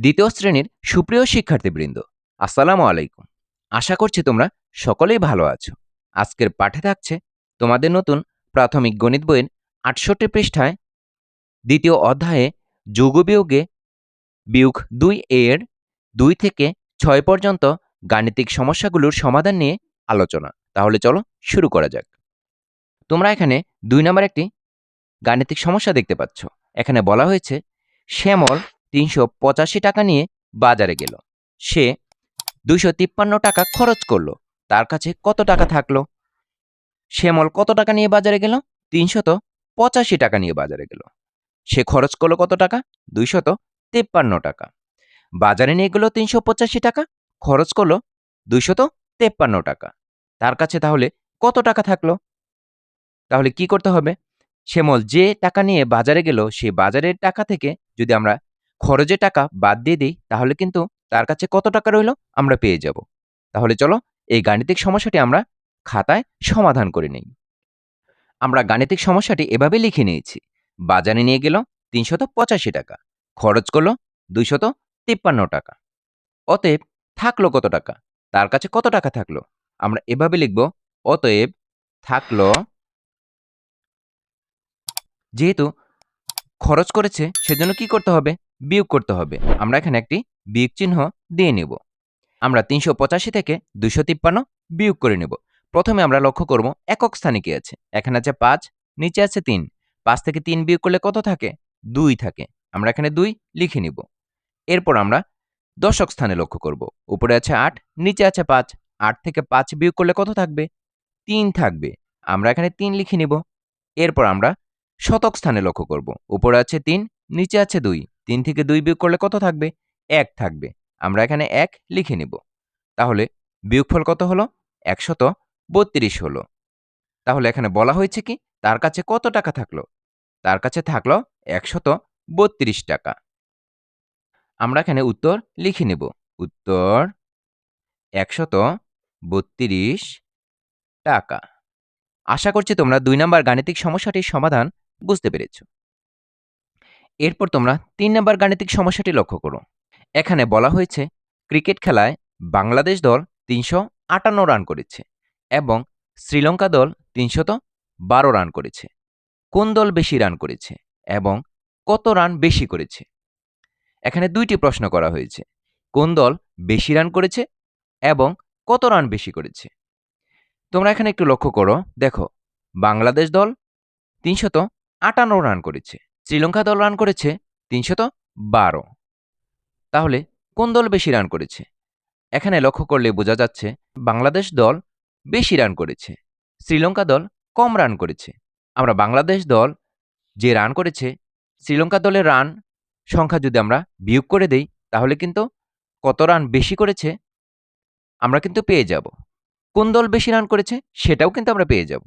দ্বিতীয় শ্রেণীর সুপ্রিয় শিক্ষার্থীবৃন্দ, আসসালামু আলাইকুম। আশা করছি তোমরা সকলেই ভালো আছো। আজকের পাঠে থাকছে তোমাদের নতুন প্রাথমিক গণিত বইয়ের ৬৮ পৃষ্ঠায় দ্বিতীয় অধ্যায়ে যোগ বিয়োগে বিয়োগ ২ এর ২ থেকে ৬ পর্যন্ত গাণিতিক সমস্যাগুলোর সমাধান নিয়ে আলোচনা। তাহলে চলো শুরু করা যাক। তোমরা এখানে ২ নম্বর একটি গাণিতিক সমস্যা দেখতে পাচ্ছ। এখানে বলা হয়েছে শ্যামল ৩৮৫ টাকা নিয়ে বাজারে গেল। সে ২৫৩ টাকা খরচ করলো। তার কাছে কত টাকা থাকলো? শ্যামল কত টাকা নিয়ে বাজারে গেল? ৩৮৫ টাকা নিয়ে বাজারে গেল। সে খরচ করলো কত টাকা? ২৫৩ টাকা। বাজারে নিয়ে গেল ৩৮৫ টাকা, খরচ করলো ২৫৩ টাকা। তার কাছে তাহলে কত টাকা থাকলো? তাহলে কি করতে হবে? শ্যামল যে টাকা নিয়ে বাজারে গেল, সেই বাজারের টাকা থেকে যদি আমরা খরচের টাকা বাদ দিয়ে দিই, তাহলে কিন্তু তার কাছে কত টাকা রইল আমরা পেয়ে যাব। তাহলে চলো এই গাণিতিক সমস্যাটি আমরা খাতায় সমাধান করে নেই। আমরা গাণিতিক সমস্যাটি এভাবে লিখে নিয়েছি। বাজারে নিয়ে গেল ৩৮৫ টাকা, খরচ করলো ২৫৩ টাকা। অতএব থাকলো কত টাকা? তার কাছে কত টাকা থাকলো? আমরা এভাবে লিখব, অতএব থাকলো, যেহেতু খরচ করেছে সেজন্য কি করতে হবে? বিয়োগ করতে হবে। আমরা এখানে একটি বিয়োগ চিহ্ন দিয়ে নেব। আমরা ৩৮৫ থেকে ২৫৩ বিয়োগ করে নেব। প্রথমে আমরা লক্ষ্য করব একক স্থানে কি আছে। এখানে আছে ৫, নিচে আছে ৩। ৫ থেকে ৩ বিয়োগ করলে কত থাকে? ২ থাকে। আমরা এখানে ২ লিখে নিব। এরপর আমরা দশক স্থানে লক্ষ্য করব। উপরে আছে ৮, নিচে আছে ৫। ৮ থেকে ৫ বিয়োগ করলে কত থাকবে? ৩ থাকবে। আমরা এখানে ৩ লিখে নিব। এরপর আমরা শতক স্থানে লক্ষ্য করব। উপরে আছে ৩, নিচে আছে ২। ৩ থেকে ২ বিয়োগ করলে কত থাকবে? ১ থাকবে। আমরা এখানে ১ লিখে নিব। তাহলে বিয়োগফল কত হলো? ১৩২ হলো। তাহলে এখানে বলা হয়েছে কি? তার কাছে কত টাকা থাকলো? তার কাছে থাকলো ১৩২ টাকা। আমরা এখানে উত্তর লিখে নেব। উত্তর ১৩২ টাকা। আশা করছি তোমরা ২ নম্বর গাণিতিক সমস্যাটির সমাধান বুঝতে পেরেছ। এরপর তোমরা ৩ নম্বর গাণিতিক সমস্যাটি লক্ষ্য করো। এখানে বলা হয়েছে ক্রিকেট খেলায় বাংলাদেশ দল ৩৫৮ রান করেছে এবং শ্রীলঙ্কা দল ৩১২ রান করেছে। কোন দল বেশি রান করেছে এবং কত রান বেশি করেছে? এখানে ২টি প্রশ্ন করা হয়েছে। কোন দল বেশি রান করেছে এবং কত রান বেশি করেছে? তোমরা এখানে একটু লক্ষ্য করো। দেখো, বাংলাদেশ দল ৩৫৮ রান করেছে, শ্রীলঙ্কা দল রান করেছে ৩১২। তাহলে কোন দল বেশি রান করেছে? এখানে লক্ষ্য করলে বোঝা যাচ্ছে বাংলাদেশ দল বেশি রান করেছে, শ্রীলঙ্কা দল কম রান করেছে। আমরা বাংলাদেশ দল যে রান করেছে, শ্রীলঙ্কা দলের রান সংখ্যা যদি আমরা বিয়োগ করে দেই, তাহলে কিন্তু কত রান বেশি করেছে আমরা কিন্তু পেয়ে যাব। কোন দল বেশি রান করেছে সেটাও কিন্তু আমরা পেয়ে যাব।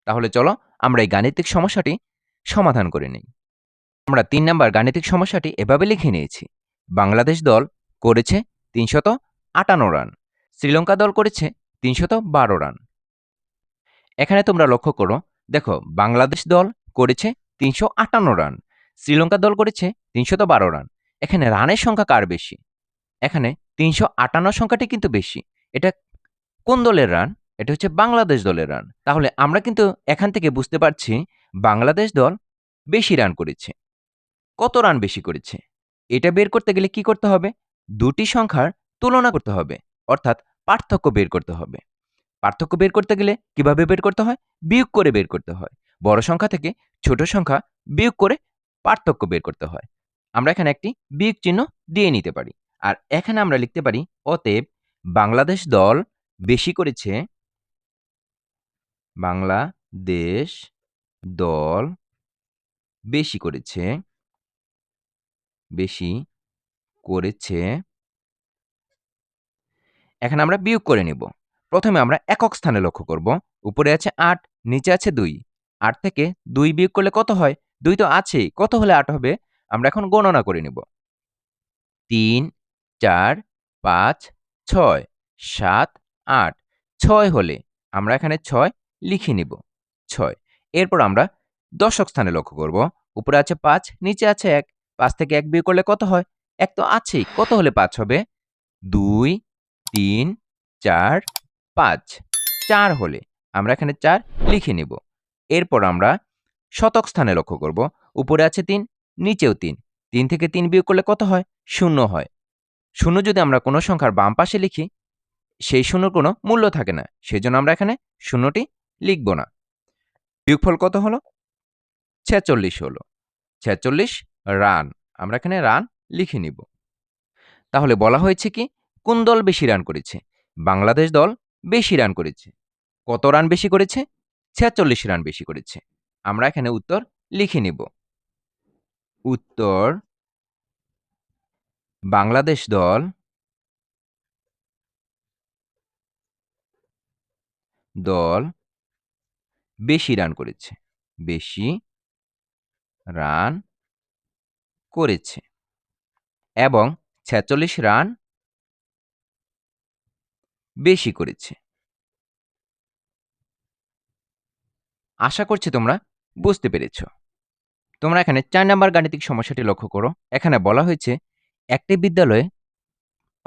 তাহলে চলো আমরা এই গাণিতিক সমস্যাটি সমাধান করে নিই। আমরা ৩ নম্বর গাণিতিক সমস্যাটি এভাবে লিখে নিয়েছি। বাংলাদেশ দল করেছে ৩৫৮ রান, শ্রীলঙ্কা দল করেছে ৩১২ রান। এখানে তোমরা লক্ষ্য করো, দেখো বাংলাদেশ দল করেছে ৩৫৮ রান, শ্রীলঙ্কা দল করেছে ৩১২ রান। এখানে রানের সংখ্যা কার বেশি? এখানে ৩৫৮ সংখ্যাটি কিন্তু বেশি। এটা কোন দলের রান? এটা হচ্ছে বাংলাদেশ দলের রান। তাহলে আমরা কিন্তু এখান থেকে বুঝতে পারছি বাংলাদেশ দল বেশি রান করেছে। কত রান বেশি করেছে? এটা বের করতে গেলে কি করতে হবে? দুটি সংখ্যার তুলনা করতে হবে, অর্থাৎ পার্থক্য বের করতে হবে। পার্থক্য বের করতে গেলে কিভাবে বের করতে হয়? বিয়োগ করে বের করতে হয়। বড় সংখ্যা থেকে ছোট সংখ্যা বিয়োগ করে পার্থক্য বের করতে হয়। আমরা এখানে একটি বিয়োগ চিহ্ন দিয়ে নিতে পারি। আর এখানে আমরা লিখতে পারি, অতএব বাংলাদেশ দল বেশি করেছে, বাংলাদেশ দল বেশি করেছে, বেশি করেছে। এখানে আমরা বিয়োগ করে নিব। প্রথমে আমরা একক স্থানে লক্ষ্য করব। উপরে আছে ৮, নিচে আছে ২। ৮ থেকে ২ বিয়োগ করলে কত হয়? ২ তো আছেই, কত হলে ৮ হবে? আমরা এখন গণনা করে নিব। ৩, ৪, ৫, ৬, ৭, ৮। ৬ হলে আমরা এখানে ৬ লিখে নিব। ৬। এরপর আমরা দশক স্থানে লক্ষ্য করব। উপরে আছে ৫, নিচে আছে ১। 5 থেকে 1 বিয়োগ করলে কত হয়? 1 তো আছেই। কত হলে 5 হবে? 2, 3, 4, 5। 4 হলে আমরা এখানে 4 লিখে নিব। এরপর আমরা শতক স্থানে লক্ষ্য করব। উপরে আছে 3, নিচেও 3। 3 থেকে 3 বিয়োগ করলে কত হয়? 0 হয়। 0 যদি আমরা কোনো সংখ্যার বাম পাশে লিখি, সেই শূন্যর কোনো মূল্য থাকে না। সেজন্য আমরা এখানে শূন্যটি লিখব না। বিয়োগফল কত হলো? 46 হলো। 46 রান। আমরা এখানে রান লিখে নিব। তাহলে বলা হয়েছে কি? কোন দল বেশি রান করেছে? বাংলাদেশ দল বেশি রান করেছে। কত রান বেশি করেছে? 46 রান বেশি করেছে। আমরা এখানে উত্তর লিখে নিব। উত্তর বাংলাদেশ দল বেশি রান করেছে। বেশি রান করেছে এবং 46 রান বেশি করেছে। আশা করছি তোমরা বুঝতে পেরেছ। তোমরা এখানে 4 নাম্বার গাণিতিক সমস্যাটি লক্ষ্য করো। এখানে বলা হয়েছে একটি বিদ্যালয়ে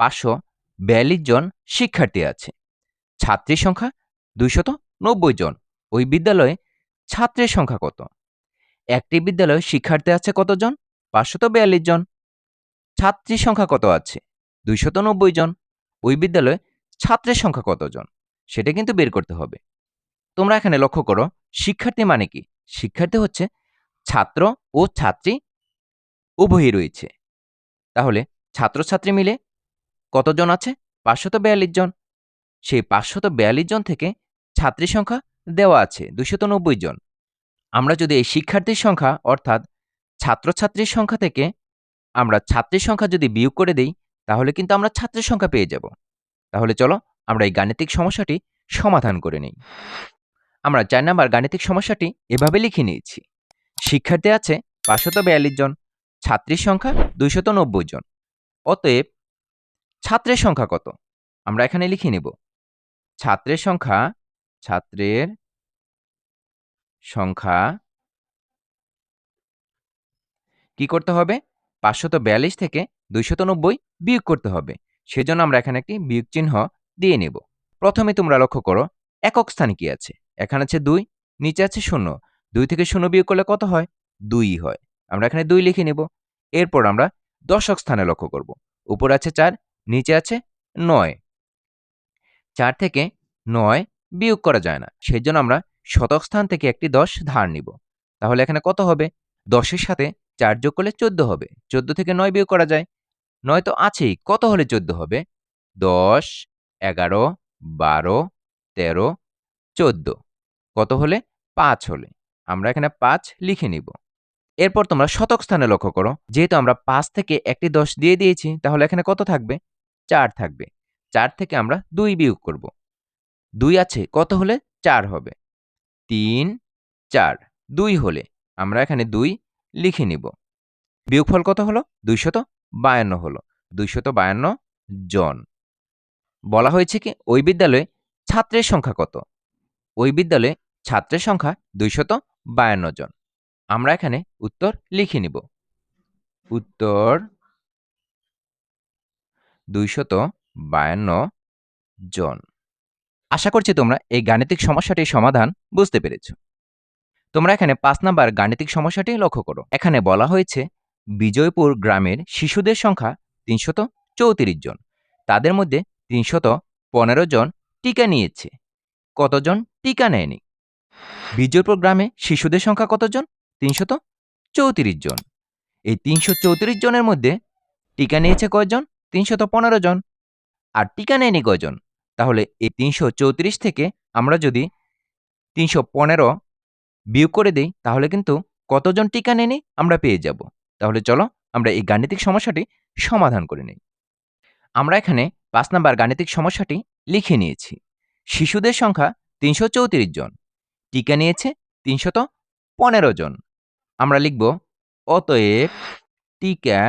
542 জন শিক্ষার্থী আছে। ছাত্রীর সংখ্যা 290 জন। ওই বিদ্যালয়ে ছাত্রের সংখ্যা কত? একটি বিদ্যালয়ে শিক্ষার্থী আছে কতজন? 542 জন। ছাত্রীর সংখ্যা কত আছে? 290 জন। ওই বিদ্যালয়ে ছাত্রের সংখ্যা কতজন? সেটা কিন্তু বের করতে হবে। তোমরা এখানে লক্ষ্য করো, শিক্ষার্থী মানে কি? শিক্ষার্থী হচ্ছে ছাত্র ও ছাত্রী উভয়ই রয়েছে। তাহলে ছাত্রছাত্রী মিলে কতজন আছে? 542 জন। সেই 542 জন থেকে ছাত্রীর সংখ্যা দেওয়া আছে 290 জন। আমরা যদি এই শিক্ষার্থীর সংখ্যা অর্থাৎ ছাত্রছাত্রীর সংখ্যা থেকে আমরা ছাত্রীর সংখ্যা যদি বিয়োগ করে দেই, তাহলে কিন্তু আমরা ছাত্রের সংখ্যা পেয়ে যাব। তাহলে চলো আমরা এই গাণিতিক সমস্যাটি সমাধান করে নেই। আমরা 4 নাম্বার গাণিতিক সমস্যাটি এভাবে লিখে নিয়েছি। শিক্ষার্থী আছে 542 জন, ছাত্রীর সংখ্যা 290 জন। অতএব ছাত্রের সংখ্যা কত? আমরা এখানে লিখে নেব। ছাত্রের সংখ্যা কি করতে হবে? 542 থেকে 290 বিয়োগ করতে হবে। সেজন্য আমরা এখানে একটি বিয়োগ চিহ্ন দিয়ে নেব। প্রথমে তোমরা লক্ষ্য করো একক স্থানে কি আছে? এখানে আছে 2, নিচে আছে 0। 2 থেকে 0 বিয়োগ করলে কত হয়? 2 হয়। আমরা এখানে 2 লিখে নেব। এরপর আমরা দশক স্থানে লক্ষ্য করব। উপরে আছে 4, নিচে আছে 9। 4 থেকে 9 বিয়োগ করা যায় না। সেজন্য আমরা শতক স্থান থেকে একটি 10 ধার নিব। তাহলে এখানে কত হবে? 10 এর সাথে 4 যোগ করলে 14 হবে। 14 থেকে 9 বিয়োগ করা যায়। 9 তো আছেই। কত হলে 14 হবে? 10, 11, 12, 13, 14। কত হলে? 5 হলে। আমরা এখানে 5 লিখে নিব। এরপর তোমরা শতক স্থানে লক্ষ্য করো। যেহেতু আমরা 5 থেকে একটি 10 দিয়ে দিয়েছি, তাহলে এখানে কত থাকবে? 4 থাকবে। 4 থেকে আমরা 2 বিয়োগ করব। 2 আছে, কত হলে 4 হবে? 3, 4। 2 হলে আমরা এখানে 2 লিখে নিব। বিয়োগফল কত হলো? 252 হলো। 252 জন। বলা হয়েছে কি? ওই বিদ্যালয়ে ছাত্রের সংখ্যা কত? ওই বিদ্যালয়ে ছাত্রের সংখ্যা 252 জন। আমরা এখানে উত্তর লিখে নিব। উত্তর 252 জন। আশা করছি তোমরা এই গাণিতিক সমস্যাটির সমাধান বুঝতে পেরেছ। তোমরা এখানে 5 নাম্বার গাণিতিক সমস্যাটি লক্ষ্য করো। এখানে বলা হয়েছে বিজয়পুর গ্রামের শিশুদের সংখ্যা 334 জন। তাদের মধ্যে 315 জন টিকা নিয়েছে। কতজন টিকা নেয়নি? বিজয়পুর গ্রামে শিশুদের সংখ্যা কতজন? 334 জন। এই 334 জনের মধ্যে টিকা নিয়েছে কয়জন? 315 জন। আর টিকা নেয়নি কয়জন? তাহলে এই 334 থেকে আমরা যদি 315 বিয়োগ করে দেই, তাহলে কিন্তু কতজন টিকা নেয়নি আমরা পেয়ে যাব। তাহলে চলো আমরা এই গাণিতিক সমস্যাটি সমাধান করে নেই। আমরা এখানে 5 নাম্বার গাণিতিক সমস্যাটি লিখে নিয়েছি। শিশুদের সংখ্যা 334 জন, টিকা নিয়েছে 315 জন। আমরা লিখব অতএব টিকা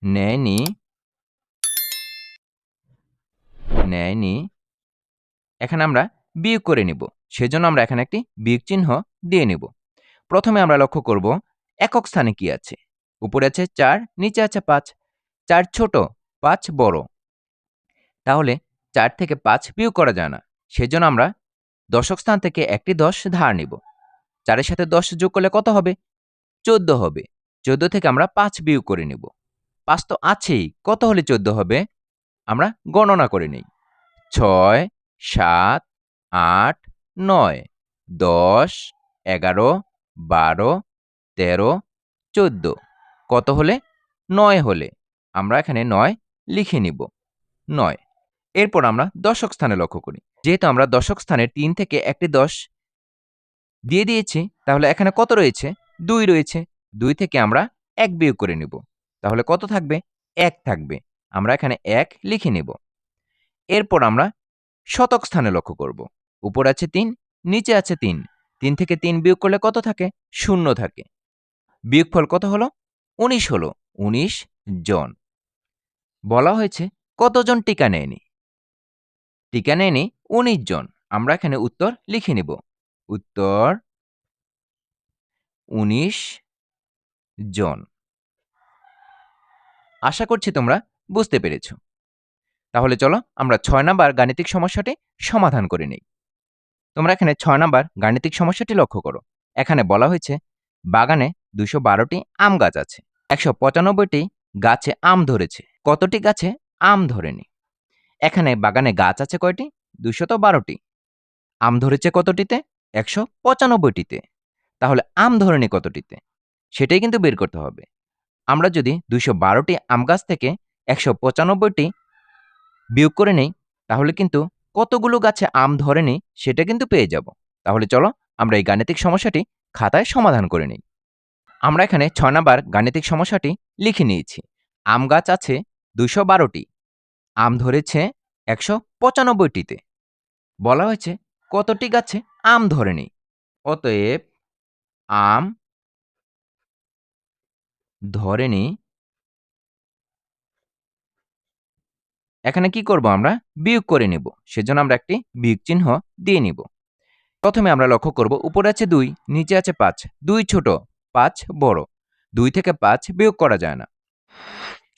নেয়নি। এখানে আমরা বিয়োগ করে নিব। সেজন্য আমরা এখানে একটি বিয়োগ চিহ্ন দিয়ে নেব। প্রথমে আমরা লক্ষ্য করব একক স্থানে কি আছে? উপরে আছে ৪, নিচে আছে ৫। ৪ ছোট, ৫ বড়। তাহলে ৪ থেকে ৫ বিয়োগ করা যায় না। সেজন্য আমরা দশক স্থান থেকে একটি ১০ ধার নিব। ৪ এর সাথে ১০ যোগ করলে কত হবে? ১৪ হবে। ১৪ থেকে আমরা ৫ বিয়োগ করে নিব। ৫ তো আছেই, কত হলে ১৪ হবে? আমরা গণনা করে নেই। ৬, ৭, ৮, ৯, ১০, ১১, ১২, ১৩, ১৪। কত হলে? ৯ হলে। আমরা এখানে ৯ লিখে নিব। ৯। এরপর আমরা দশক স্থানে লক্ষ্য করি। যেহেতু আমরা দশক স্থানে ৩ থেকে একটি ১০ দিয়ে দিয়েছি, তাহলে এখানে কত রয়েছে? ২ রয়েছে। ২ থেকে আমরা ১ বিয়োগ করে নিব। তাহলে কত থাকবে? ১ থাকবে। আমরা এখানে ১ লিখে নিব। এরপর আমরা শতক স্থানে লক্ষ্য করব। উপরে আছে ৩, নিচে আছে ৩। ৩ থেকে ৩ বিয়োগ করলে কত থাকে? ০ থাকে। বিয়োগফল কত হলো? ১৯ হলো। ১৯ জন। বলা হয়েছে কতজন টিকা নেয়নি? টিকা নেয়নি ১৯ জন। আমরা এখানে উত্তর লিখে নিব। উত্তর ১৯ জন। আশা করছি তোমরা বুঝতে পেরেছ। তাহলে চলো আমরা ৬ নাম্বার গাণিতিক সমস্যাটি সমাধান করে নেই। তোমরা এখানে ৬ নাম্বার গাণিতিক সমস্যাটি লক্ষ্য করো। এখানে বলা হয়েছে বাগানে ২১২টি আম গাছ আছে। ১৯৫টি গাছে আম ধরেছে। কতটি গাছে আম ধরেনি? এখানে বাগানে গাছ আছে কয়টি? ২১২টি। আম ধরেছে কতটিতে? ১৯৫টিতে। তাহলে আম ধরেনি কতটিতে? সেটাই কিন্তু বের করতে হবে। আমরা যদি ২১২টি আম গাছ থেকে ১৯৫টি বিয়োগ করে নেই, তাহলে কিন্তু কতগুলো গাছে আম ধরেনি সেটা কিন্তু পেয়ে যাব। তাহলে চলো আমরা এই গাণিতিক সমস্যাটি খাতায় সমাধান করে নিই। আমরা এখানে ৬ নাম্বার গাণিতিক সমস্যাটি লিখে নিয়েছি। আম গাছ আছে ২১২টি। আম ধরেছে ১৯৫টিতে। বলা হয়েছে কতটি গাছে আম ধরেনি। অতএব আম ধরেনি। এখানে কি করব আমরা? বিয়োগ করে নিব। সেজন্য আমরা একটি বিয়োগ চিহ্ন দিয়ে নিব। প্রথমে আমরা লক্ষ্য করব উপরে আছে ২, নিচে আছে ৫। ২ ছোট, ৫ বড়। ২ থেকে ৫ বিয়োগ করা যায় না।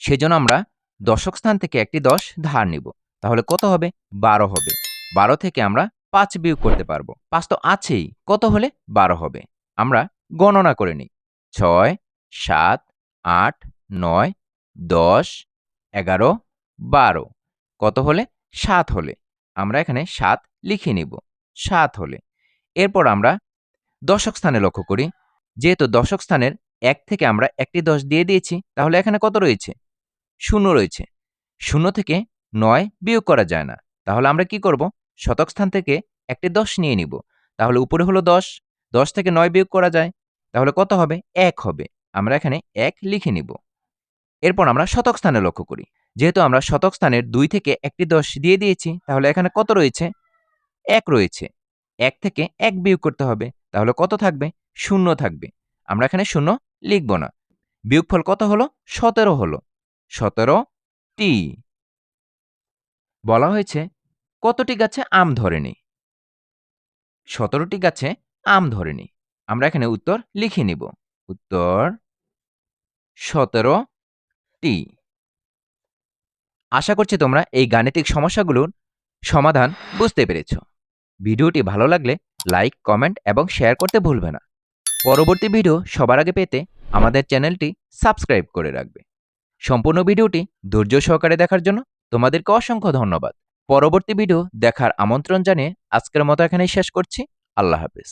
সেজন্য আমরা দশক স্থান থেকে একটি ১০ ধার নিব। তাহলে কত হবে? ১২ হবে। ১২ থেকে আমরা ৫ বিয়োগ করতে পারব। ৫ তো আছেই, কত হলে ১২ হবে? আমরা গণনা করে নিই। ৬, ৭, ৮, ৯, ১০, ১১, ১২। কত হলে? ৭ হলে। আমরা এখানে ৭ লিখে নিব। ৭ হলে। এরপর আমরা দশক স্থানে লক্ষ্য করি। যেহেতু দশক স্থানের ১ থেকে আমরা একটি ১০ দিয়ে দিয়েছি, তাহলে এখানে কত রয়েছে? ০ রয়েছে। ০ থেকে ৯ বিয়োগ করা যায় না। তাহলে আমরা কি করব? শতক স্থান থেকে একটি ১০ নিয়ে নিব। তাহলে উপরে হলো ১০। ১০ থেকে ৯ বিয়োগ করা যায়। তাহলে কত হবে? ১ হবে। আমরা এখানে ১ লিখে নিব। এরপর আমরা শতক স্থানে লক্ষ্য করি। যেহেতু আমরা শতক স্থানের ২ থেকে একটি ১০ দিয়ে দিয়েছি, তাহলে এখানে কত রয়েছে? ১ রয়েছে। ১ থেকে ১ বিয়োগ করতে হবে। তাহলে কত থাকবে? ০ থাকবে। আমরা এখানে ০ লিখব না। বিয়োগফল কত হলো? ১৭ হলো। ১৭টি। বলা হয়েছে কতটি গাছে আম ধরেনি? ১৭টি গাছে আম ধরেনি। আমরা এখানে উত্তর লিখে নিব। উত্তর ১৭টি। আশা করছি তোমরা এই গাণিতিক সমস্যাগুলোর সমাধান বুঝতে পেরেছ। ভিডিওটি ভালো লাগলে লাইক, কমেন্ট এবং শেয়ার করতে ভুলবে না। পরবর্তী ভিডিও সবার আগে পেতে আমাদের চ্যানেলটি সাবস্ক্রাইব করে রাখবে। সম্পূর্ণ ভিডিওটি ধৈর্য সহকারে দেখার জন্য তোমাদেরকে অসংখ্য ধন্যবাদ। পরবর্তী ভিডিও দেখার আমন্ত্রণ জানিয়ে আজকের মতো এখানেই শেষ করছি। আল্লাহ হাফেজ।